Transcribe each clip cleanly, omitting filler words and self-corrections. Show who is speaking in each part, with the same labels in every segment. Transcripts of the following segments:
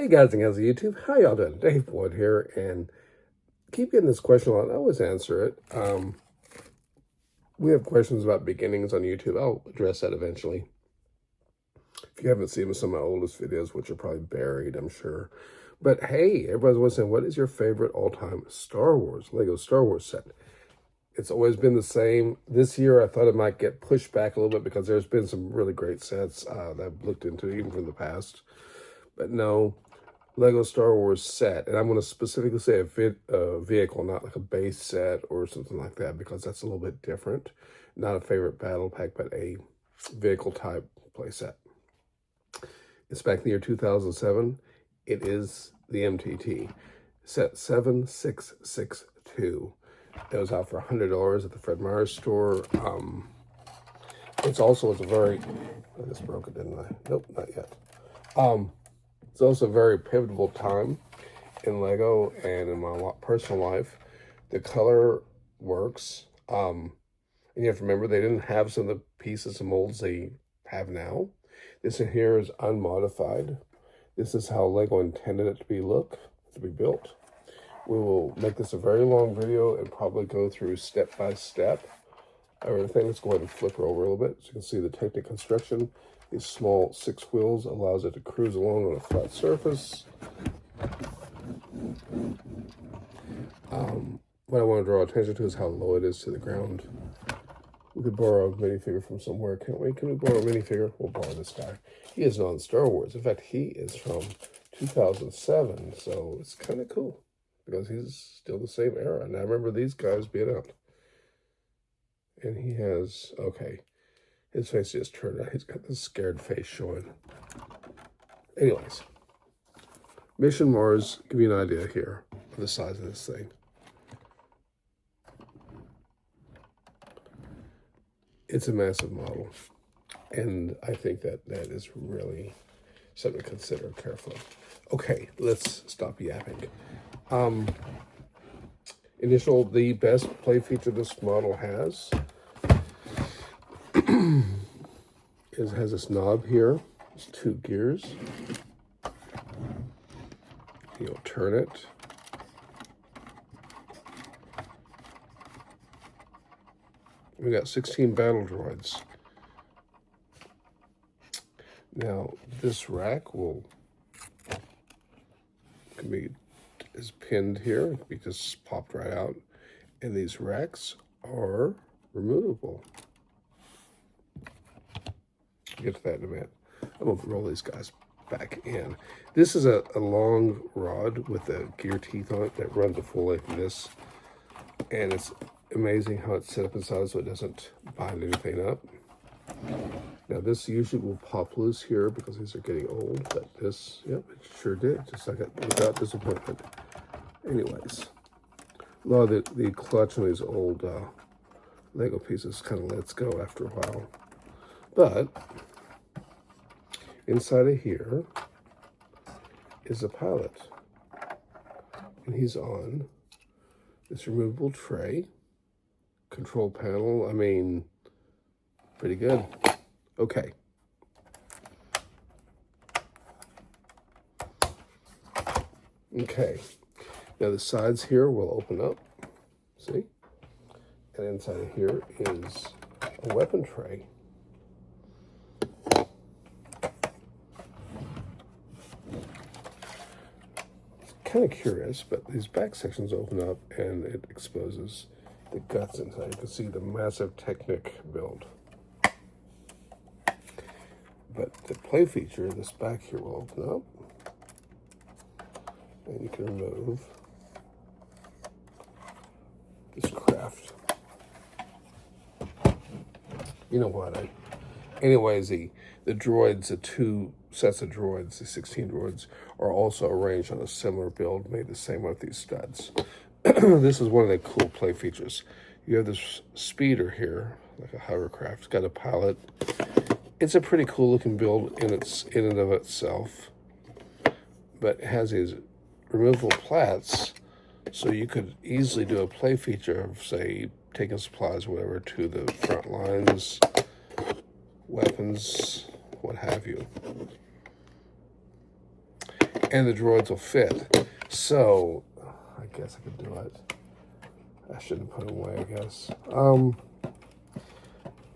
Speaker 1: Hey guys and gals of YouTube, how y'all doing? Dave Wood here, and keep getting this question a lot. I always answer it. We have questions about beginnings on YouTube. I'll address that eventually. If you haven't seen some of my oldest videos, which are probably buried, I'm sure. But hey, everybody's always saying, what is your favorite all-time Lego Star Wars set? It's always been the same. This year, I thought it might get pushed back a little bit because there's been some really great sets that I've looked into, even from the past. But no, Lego Star Wars set, and I'm going to specifically say a vehicle, not like a base set or something like that, because that's a little bit different. Not a favorite battle pack, but a vehicle type playset. It's back in the year 2007. It is the MTT set 7662. It was out for $100 at the Fred Meyer store. It's also a very, I just broke it, didn't I? Nope, not yet. It's also a very pivotal time in Lego and in my personal life. The color works. And you have to remember, they didn't have some of the pieces and molds they have now. This here is unmodified. This is how Lego intended it to be built. We will make this a very long video and probably go through step by step everything. Let's go ahead and flip her over a little bit so you can see the technical construction. These small 6 wheels allows it to cruise along on a flat surface. What I want to draw attention to is how low it is to the ground. We could borrow a minifigure from somewhere, can't we? Can we borrow a minifigure? We'll borrow this guy. He is non Star Wars. In fact, he is from 2007, so it's kind of cool because he's still the same era. And I remember these guys being out. And he has, okay, his face just turned out. He's got this scared face showing. Anyways, Mission Mars, give you an idea here of the size of this thing. It's a massive model, and I think that is really something to consider carefully. Okay, let's stop yapping. The best play feature this model has has this knob here. It's 2 gears. You'll turn it. We got 16 battle droids. Now this rack is pinned here. It can be just popped right out, and these racks are removable. Get to that in a minute. I'm gonna roll these guys back in. This is a long rod with the gear teeth on it that runs a full length of this, and it's amazing how it's set up inside so it doesn't bind anything up. Now this usually will pop loose here because these are getting old, but this, yep, it sure did, just like it, without disappointment. Anyways, a lot of the clutch on these old Lego pieces kind of lets go after a while. But inside of here is a pilot, and he's on this removable tray. Control panel, I mean, pretty good. Okay. Okay. Now the sides here will open up, see? And inside of here is a weapon tray. It's kind of curious, but these back sections open up and it exposes the guts inside. You can see the massive Technic build. But the play feature, this back here will open up, and you can remove this craft. You know what? Anyways, the droids, the 2 sets of droids, the 16 droids, are also arranged on a similar build, made the same with these studs. This is one of the cool play features. You have this speeder here, like a hovercraft. It's got a pilot. It's a pretty cool looking build in and of itself, but it has these removable plats, so you could easily do a play feature of, say, taking supplies or whatever to the front lines, weapons, what have you. and the droids will fit. So, I guess I could do it. I shouldn't put them away, I guess.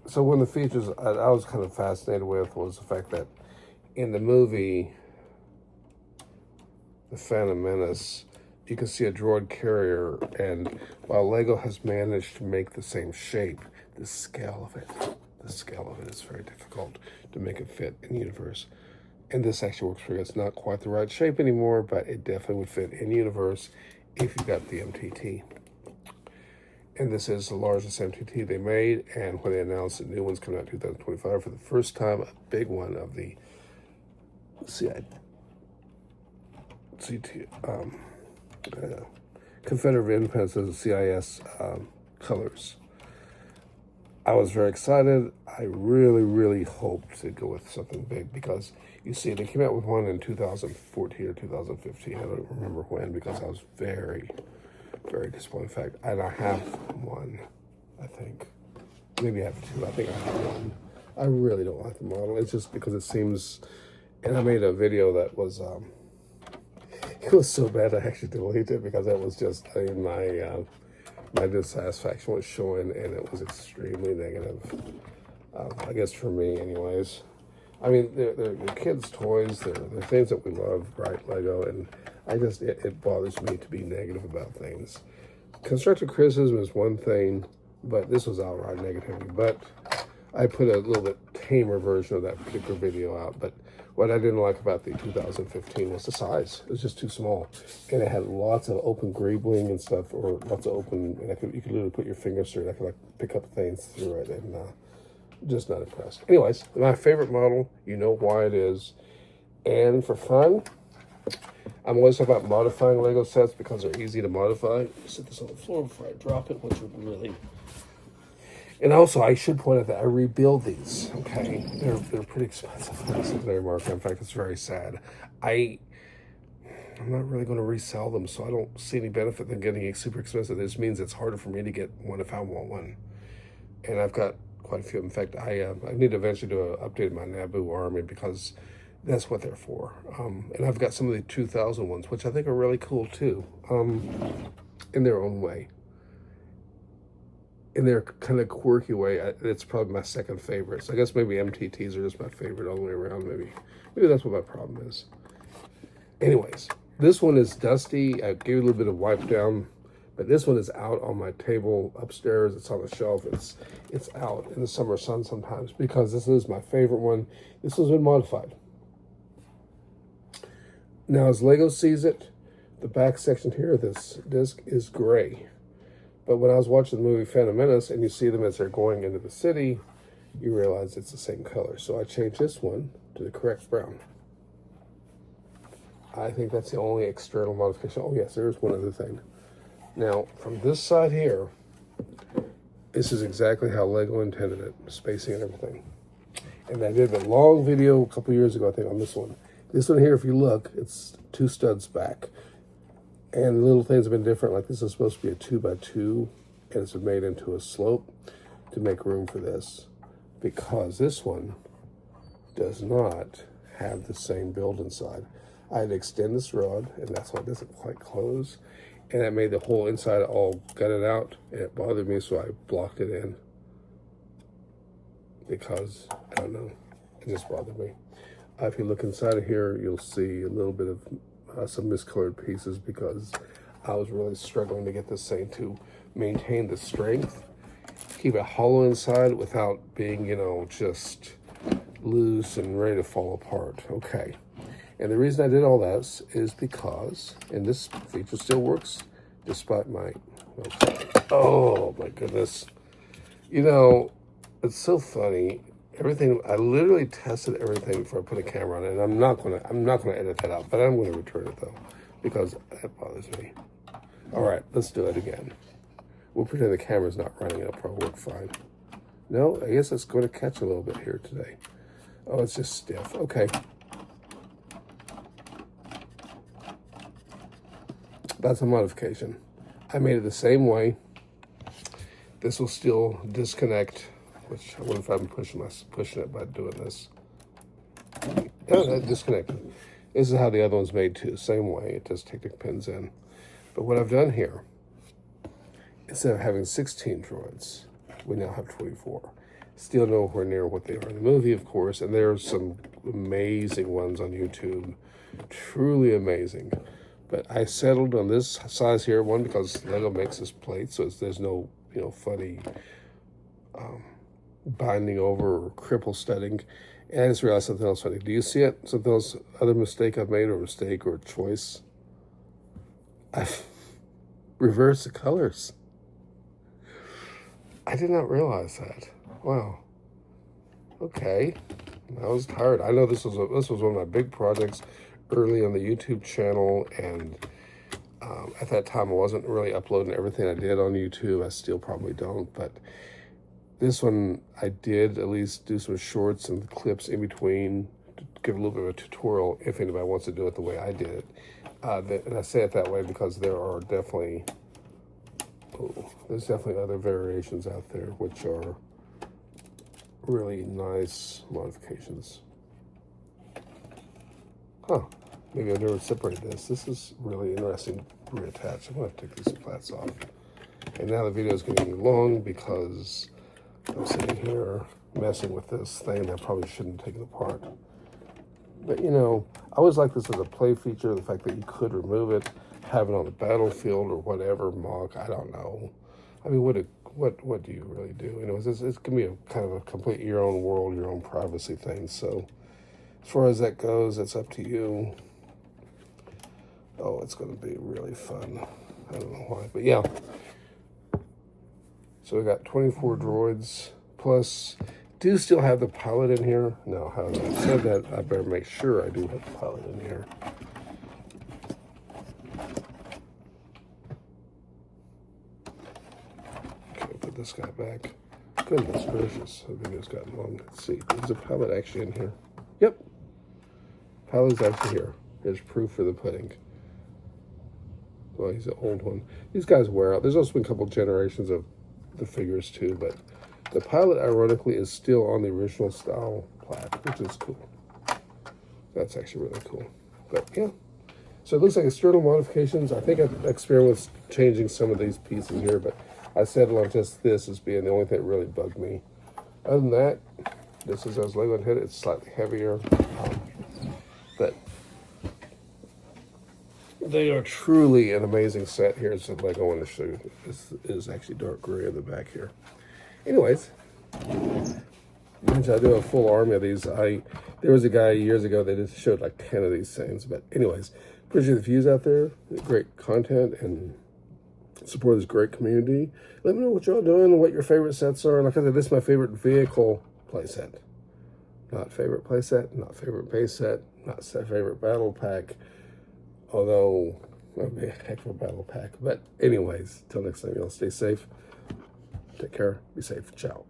Speaker 1: So one of the features I was kind of fascinated with was the fact that in the movie, The Phantom Menace, you can see a droid carrier, and while Lego has managed to make the same shape, the scale of it is very difficult to make it fit in the universe. And this actually works for you. It's not quite the right shape anymore, but it definitely would fit in universe if you got the MTT. And this is the largest MTT they made, and when they announced the new one's coming out in 2025 for the first time, a big one of the Confederate of Independence, the CIS colors. I was very excited. I really, really hoped to go with something big because you see, they came out with one in 2014 or 2015. I don't remember when because I was very, very disappointed. In fact, and I have one, I think. Maybe I have two. I think I have one. I really don't like the model. It's just because it seems, and I made a video that was, it was so bad I actually deleted it because that was just, my dissatisfaction was showing, and it was extremely negative. I guess for me, anyways. I mean, they're kids' toys. They're things that we love, right? Lego, and it bothers me to be negative about things. Constructive criticism is one thing, but this was outright negativity. But I put a little bit tamer version of that particular video out. But what I didn't like about the 2015 was the size. It was just too small, and it had lots of open greebling and stuff, or lots of open. And you could literally put your fingers through it. I could like pick up things through it, and just not impressed. Anyways, my favorite model. You know why it is, and for fun, I'm always about modifying Lego sets because they're easy to modify. Set this on the floor before I drop it, which would really. And also, I should point out that I rebuild these. Okay, they're pretty expensive for a secondary market. In fact, it's very sad. I'm not really going to resell them, so I don't see any benefit in getting super expensive. This means it's harder for me to get one if I want one. And I've got quite a few. In fact, I need to eventually do an update of my Naboo army because that's what they're for. And I've got some of the 2000 ones, which I think are really cool too, in their own way. In their kind of quirky way, it's probably my second favorite. So I guess maybe MTTs are just my favorite all the way around. Maybe that's what my problem is. Anyways, this one is dusty. I gave it a little bit of wipe down, but this one is out on my table upstairs. It's on the shelf. It's out in the summer sun sometimes because this is my favorite one. This has been modified. Now, as Lego sees it, the back section here of this disc is gray. But when I was watching the movie Phantom Menace and you see them as they're going into the city, you realize it's the same color. So I changed this one to the correct brown. I think that's the only external modification. Oh yes, there's one other thing. Now, from this side here, this is exactly how Lego intended it, spacing and everything. And I did a long video a couple years ago, I think, on this one. This one here, if you look, it's 2 studs back. And little things have been different, like this is supposed to be a 2x2, and it's been made into a slope to make room for this. Because this one does not have the same build inside. I had to extend this rod, and that's why it doesn't quite close. And that made the whole inside all gutted out, and it bothered me, so I blocked it in. Because, I don't know, it just bothered me. If you look inside of here, you'll see a little bit of some miscolored pieces because I was really struggling to get this thing to maintain the strength, keep it hollow inside without being, just loose and ready to fall apart. Okay. And the reason I did all that is because, and this feature still works despite my, oh my goodness. It's so funny. Everything, I literally tested everything before I put a camera on it, and I'm not gonna edit that out, but I'm gonna return it though, because that bothers me. All right, let's do it again. We'll pretend the camera's not running, it'll probably work fine. No, I guess it's going to catch a little bit here today. Oh, it's just stiff, okay. That's a modification. I made it the same way. This will still disconnect. Which I wonder if I'm pushing it by doing this. Yeah, that disconnected. This is how the other one's made too, same way. It does take the pins in. But what I've done here, instead of having 16 droids, we now have 24. Still nowhere near what they are in the movie, of course, and there's some amazing ones on YouTube, truly amazing. But I settled on this size here, one, because Lego makes this plate, so there's no, funny binding over or cripple studding. And I just realized something else funny. Do you see it? Something else, other mistake I've made, or mistake, or choice? I've reversed the colors. I did not realize that. Wow. Okay. I was tired. I know this was one of my big projects early on the YouTube channel, and at that time I wasn't really uploading everything I did on YouTube. I still probably don't, but this one I did at least do some shorts and clips in between to give a little bit of a tutorial if anybody wants to do it the way I did it. And I say it that way because there's definitely other variations out there which are really nice modifications. Huh. Maybe I've never separated this. This is really interesting to reattach. I'm going to take these plats off. And now the video is getting long because I'm sitting here messing with this thing that I probably shouldn't take it apart. But I always like this as a play feature, the fact that you could remove it, have it on the battlefield or whatever, mock, I don't know. I mean, what do you really do? It's going to be a kind of a complete your own world, your own privacy thing. So as far as that goes, it's up to you. Oh, it's going to be really fun. I don't know why, but yeah. So we got 24 droids, plus, do still have the pilot in here? No, having said that, I better make sure I do have the pilot in here. Okay, put this guy back. Goodness gracious, the video's gotten long. Let's see, is the pilot actually in here? Yep, pilot's actually here. There's proof for the pudding. Well, he's an old one. These guys wear out. There's also been a couple generations of the figures too, but the pilot, ironically, is still on the original style plat, which is cool. That's actually really cool. But yeah, so it looks like external modifications. I think I've experimented with changing some of these pieces here, but I settled on just this as being the only thing that really bugged me. Other than that, this is as Lego hit it. It's slightly heavier, but they are truly an amazing set. Here's the Lego I want to show you. This is actually dark gray in the back here. Anyways, I do a full army of these. There was a guy years ago that just showed like 10 of these things. But anyways, appreciate the views out there. Great content and support this great community. Let me know what y'all doing, what your favorite sets are. Like I said, this is my favorite vehicle playset. Not favorite playset, not favorite base set, not favorite battle pack. Although, that'd be a heck of a battle pack. But anyways, till next time, y'all stay safe. Take care. Be safe. Ciao.